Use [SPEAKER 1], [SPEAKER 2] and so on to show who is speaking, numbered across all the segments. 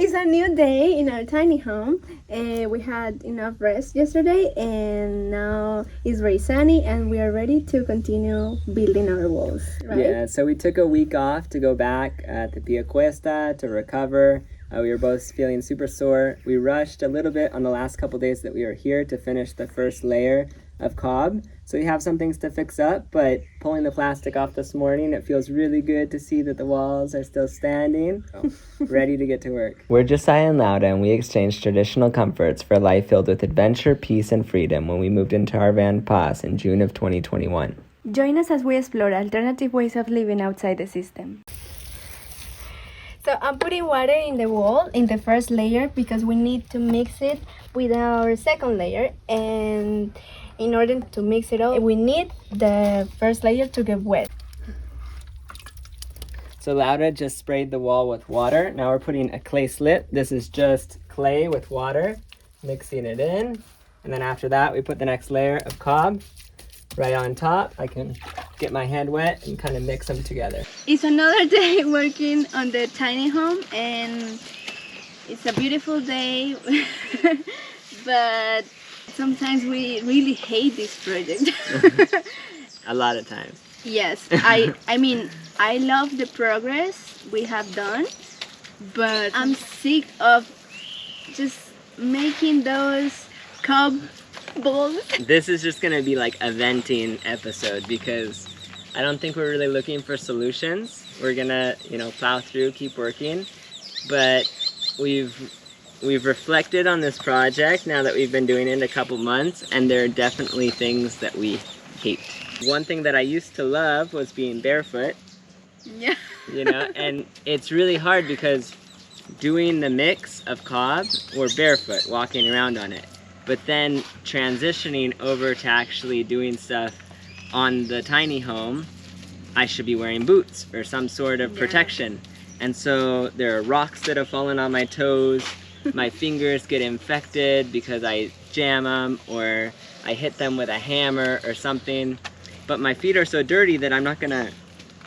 [SPEAKER 1] is a new day in our tiny home. We had enough rest yesterday, and now it's very sunny, and we are ready to continue building our walls, right?
[SPEAKER 2] Yeah, so we took a week off to go back at the Pia Cuesta to recover. We were both feeling super sore. We rushed a little bit on the last couple days that we were here to finish the first layer of cob. So we have some things to fix up, but pulling the plastic off this morning, it feels really good to see that the walls are still standing. So, ready to get to work. We're Josiah and Lauda, and we exchanged traditional comforts for a life filled with adventure, peace, and freedom when we moved into our van Paz in June of 2021.
[SPEAKER 1] Join us as we explore alternative ways of living outside the system. So I'm putting water in the wall in the first layer because we need to mix it with our second layer, and in order to mix it all, we need the first layer to get wet.
[SPEAKER 2] So Lauda just sprayed the wall with water. Now we're putting a clay slip. This is just clay with water, mixing it in. And then after that, we put the next layer of cob right on top. I can get my hand wet and kind of mix them together.
[SPEAKER 1] It's another day working on the tiny home, and it's a beautiful day, but sometimes we really hate this project.
[SPEAKER 2] A lot of times.
[SPEAKER 1] Yes, I mean, I love the progress we have done, but I'm sick of just making those cob balls.
[SPEAKER 2] This is just gonna be like a venting episode because I don't think we're really looking for solutions. We're gonna, plow through, keep working, but we've reflected on this project now that we've been doing it a couple months, and there are definitely things that we hate. One thing that I used to love was being barefoot.
[SPEAKER 1] Yeah.
[SPEAKER 2] And it's really hard because doing the mix of cob, we're barefoot, walking around on it. But then transitioning over to actually doing stuff on the tiny home, I should be wearing boots or some sort of protection. And so there are rocks that have fallen on my toes. My fingers get infected because I jam them or I hit them with a hammer or something. But my feet are so dirty that I'm not gonna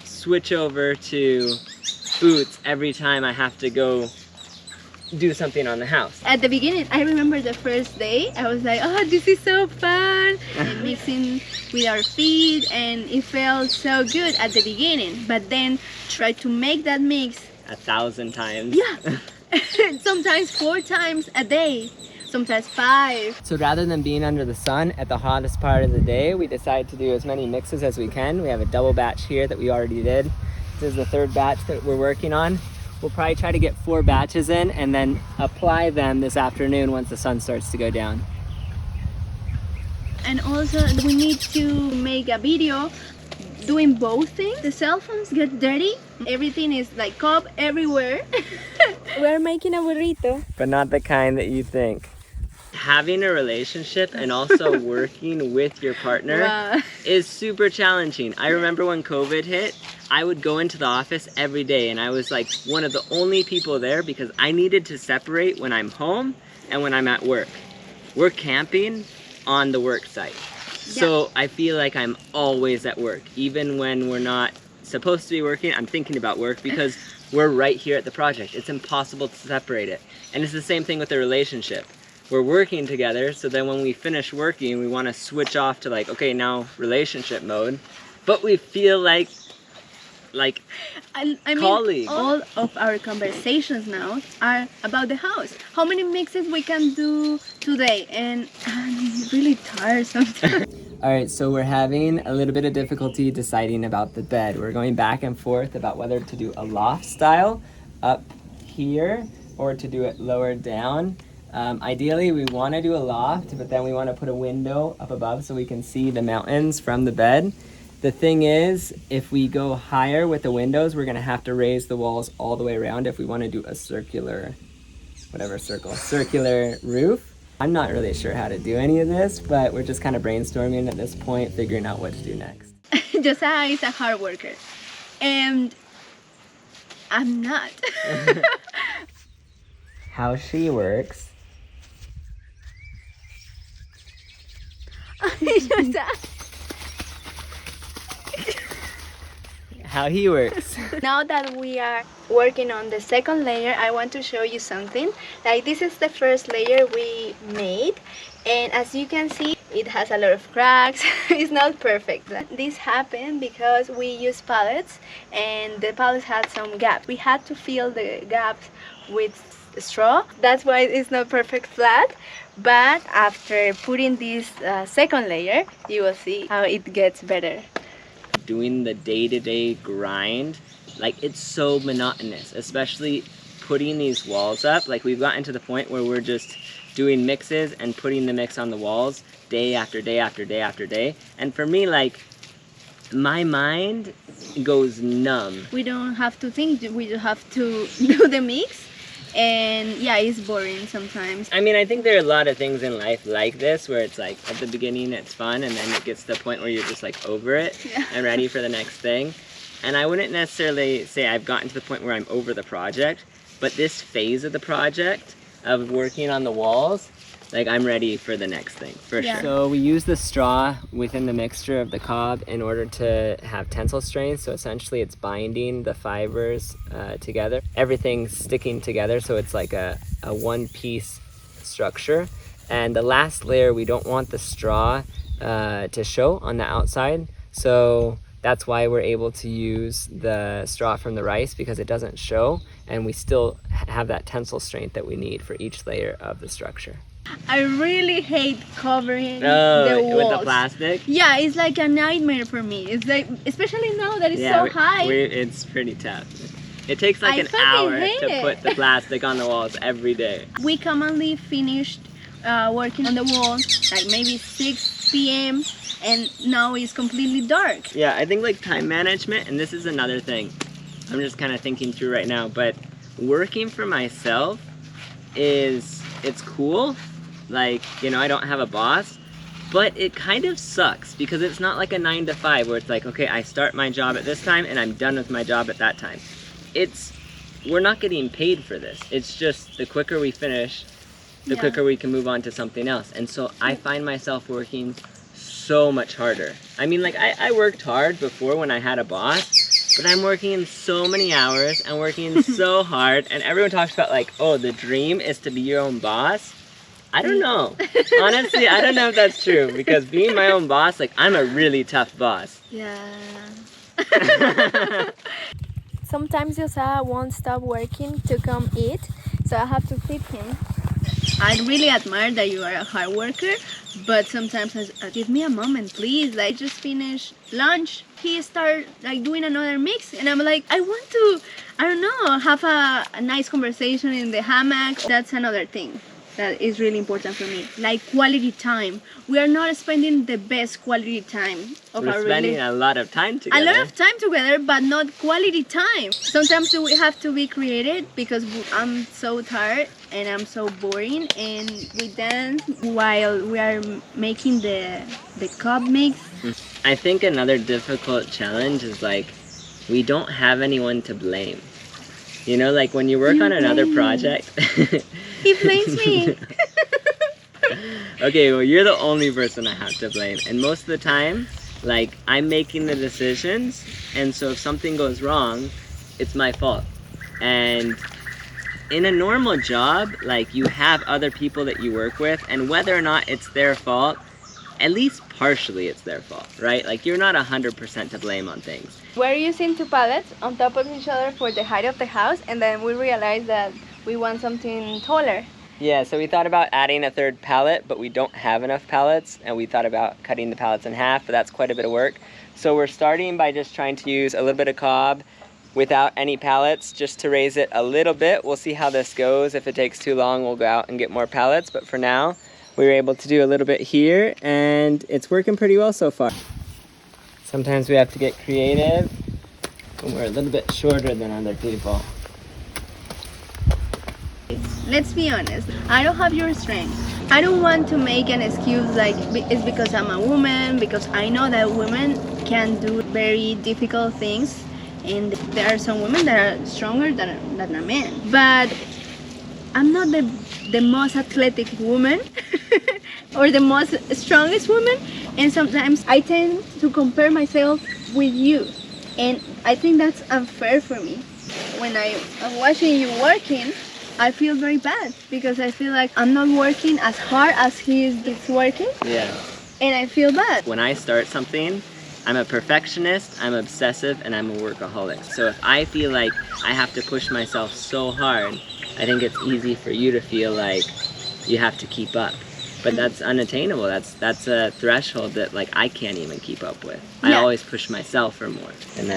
[SPEAKER 2] switch over to boots every time I have to go do something on the house.
[SPEAKER 1] At the beginning, I remember the first day, I was like, oh, this is so fun, and mixing with our feet, and it felt so good at the beginning, but then try to make that mix
[SPEAKER 2] 1,000 times.
[SPEAKER 1] Yeah, sometimes 4 times a day, sometimes 5.
[SPEAKER 2] So rather than being under the sun at the hottest part of the day, we decided to do as many mixes as we can. We have a double batch here that we already did. This is the 3rd batch that we're working on. We'll probably try to get 4 batches in and then apply them this afternoon once the sun starts to go down.
[SPEAKER 1] And also we need to make a video doing both things. The cell phones get dirty. Everything is like cob everywhere. We're making a burrito.
[SPEAKER 2] But not the kind that you think. Having a relationship and also working with your partner is super challenging. I remember when COVID hit, I would go into the office every day and I was like one of the only people there because I needed to separate when I'm home and when I'm at work. We're camping on the work site. So I feel like I'm always at work. Even when we're not supposed to be working, I'm thinking about work because we're right here at the project. It's impossible to separate it. And it's the same thing with the relationship. We're working together, so then when we finish working, we want to switch off to like, okay, now relationship mode. But we feel like
[SPEAKER 1] I mean,
[SPEAKER 2] colleagues.
[SPEAKER 1] All of our conversations now are about the house. How many mixes we can do today, and I'm really tired sometimes.
[SPEAKER 2] All right, so we're having a little bit of difficulty deciding about the bed. We're going back and forth about whether to do a loft style up here or to do it lower down. Ideally, we want to do a loft, but then we want to put a window up above so we can see the mountains from the bed. The thing is, if we go higher with the windows, we're going to have to raise the walls all the way around if we want to do a circular roof. I'm not really sure how to do any of this, but we're just kind of brainstorming at this point, figuring out what to do next.
[SPEAKER 1] Josiah is a hard worker, and I'm not.
[SPEAKER 2] How she works. how he works.
[SPEAKER 1] Now that we are working on the second layer, I want to show you something. Like, this is the first layer we made, and as you can see, it has a lot of cracks. It's not perfect. This happened because we used pallets, and the pallets had some gaps. We had to fill the gaps with straw. That's why it's not perfect flat. But after putting this second layer, you will see how it gets better.
[SPEAKER 2] Doing the day-to-day grind, like, it's so monotonous, especially putting these walls up. Like, we've gotten to the point where we're just doing mixes and putting the mix on the walls day after day after day after day. And for me, like, my mind goes numb.
[SPEAKER 1] We don't have to think, we just have to do the mix. And yeah, it's boring sometimes.
[SPEAKER 2] I mean, I think there are a lot of things in life like this where it's like at the beginning it's fun, and then it gets to the point where you're just like over it and ready for the next thing. And I wouldn't necessarily say I've gotten to the point where I'm over the project, but this phase of the project of working on the walls, like, I'm ready for the next thing, for sure. So we use the straw within the mixture of the cob in order to have tensile strength. So essentially it's binding the fibers together. Everything's sticking together, so it's like a one-piece structure. And the last layer, we don't want the straw to show on the outside. So that's why we're able to use the straw from the rice, because it doesn't show, and we still have that tensile strength that we need for each layer of the structure.
[SPEAKER 1] I really hate covering the walls.
[SPEAKER 2] With the plastic?
[SPEAKER 1] Yeah, it's like a nightmare for me. It's like, especially now that it's so high.
[SPEAKER 2] It's pretty tough. It takes like an hour to put the plastic on the walls every day.
[SPEAKER 1] We commonly finished working on the walls like maybe 6 p.m. and now it's completely dark.
[SPEAKER 2] Yeah, I think like time management, and this is another thing I'm just kind of thinking through right now, but working for myself it's cool. Like, you know, I don't have a boss, but it kind of sucks because it's not like a 9 to 5 where it's like, okay, I start my job at this time and I'm done with my job at that time. We're not getting paid for this. It's just the quicker we finish, the quicker we can move on to something else. And so I find myself working so much harder. I mean, like, I worked hard before when I had a boss, but I'm working so many hours and working so hard, and everyone talks about like, oh, the dream is to be your own boss. I don't know. Honestly, I don't know if that's true, because being my own boss, like, I'm a really tough boss.
[SPEAKER 1] Yeah. Sometimes Josiah won't stop working to come eat, so I have to feed him. I really admire that you are a hard worker, but sometimes I give me a moment, please. Like, just finish lunch. He start like doing another mix, and I'm like, I want to, I don't know, have a nice conversation in the hammock. That's another thing that is really important for me, like quality time. We are not spending the best quality time of our relationship.
[SPEAKER 2] We're spending a lot of time together.
[SPEAKER 1] A lot of time together, but not quality time. Sometimes we have to be creative because I'm so tired and I'm so boring, and we dance while we are making the cup mix.
[SPEAKER 2] I think another difficult challenge is like, we don't have anyone to blame. You know, like when you work on another project.
[SPEAKER 1] He blames me.
[SPEAKER 2] Okay, well, you're the only person I have to blame. And most of the time, like, I'm making the decisions. And so if something goes wrong, it's my fault. And in a normal job, like, you have other people that you work with. And whether or not it's their fault, at least partially it's their fault, right? Like, you're not 100% to blame on things.
[SPEAKER 1] We're using 2 pallets on top of each other for the height of the house, and then we realized that we want something taller.
[SPEAKER 2] Yeah, so we thought about adding a 3rd pallet, but we don't have enough pallets, and we thought about cutting the pallets in half, but that's quite a bit of work. So we're starting by just trying to use a little bit of cob without any pallets, just to raise it a little bit. We'll see how this goes. If it takes too long, we'll go out and get more pallets, but for now, we were able to do a little bit here, and it's working pretty well so far. Sometimes we have to get creative when we're a little bit shorter than other people.
[SPEAKER 1] Let's be honest, I don't have your strength. I don't want to make an excuse like it's because I'm a woman, because I know that women can do very difficult things, and there are some women that are stronger than a man. But I'm not the most athletic woman or the most strongest woman, and sometimes I tend to compare myself with you. And I think that's unfair for me. When I'm watching you working, I feel very bad because I feel like I'm not working as hard as he's working.
[SPEAKER 2] Yeah.
[SPEAKER 1] And I feel bad.
[SPEAKER 2] When I start something, I'm a perfectionist, I'm obsessive, and I'm a workaholic. So if I feel like I have to push myself so hard, I think it's easy for you to feel like you have to keep up. But that's unattainable. That's a threshold that like I can't even keep up with. I
[SPEAKER 1] Yeah.
[SPEAKER 2] always push myself for more. And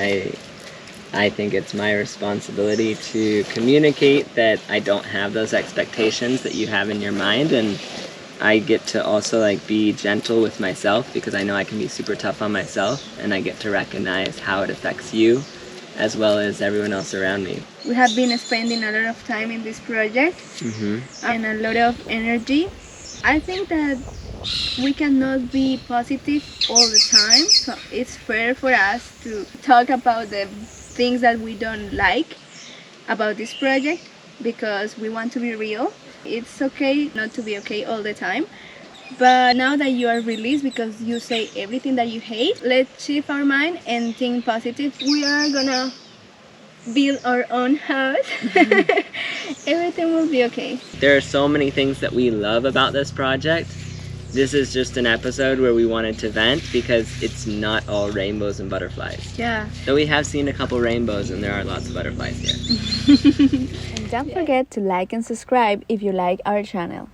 [SPEAKER 2] I think it's my responsibility to communicate that I don't have those expectations that you have in your mind, and I get to also like be gentle with myself because I know I can be super tough on myself, and I get to recognize how it affects you as well as everyone else around me.
[SPEAKER 1] We have been spending a lot of time in this project and a lot of energy. I think that we cannot be positive all the time, so it's fair for us to talk about the things that we don't like about this project because we want to be real. It's okay not to be okay all the time, but now that you are released because you say everything that you hate, let's shift our mind and think positive. We are gonna build our own house. Everything will be okay.
[SPEAKER 2] There are so many things that we love about this project. This is just an episode where we wanted to vent because it's not all rainbows and butterflies.
[SPEAKER 1] Yeah.
[SPEAKER 2] Though we have seen a couple rainbows and there are lots of butterflies here.
[SPEAKER 1] And don't forget to like and subscribe if you like our channel.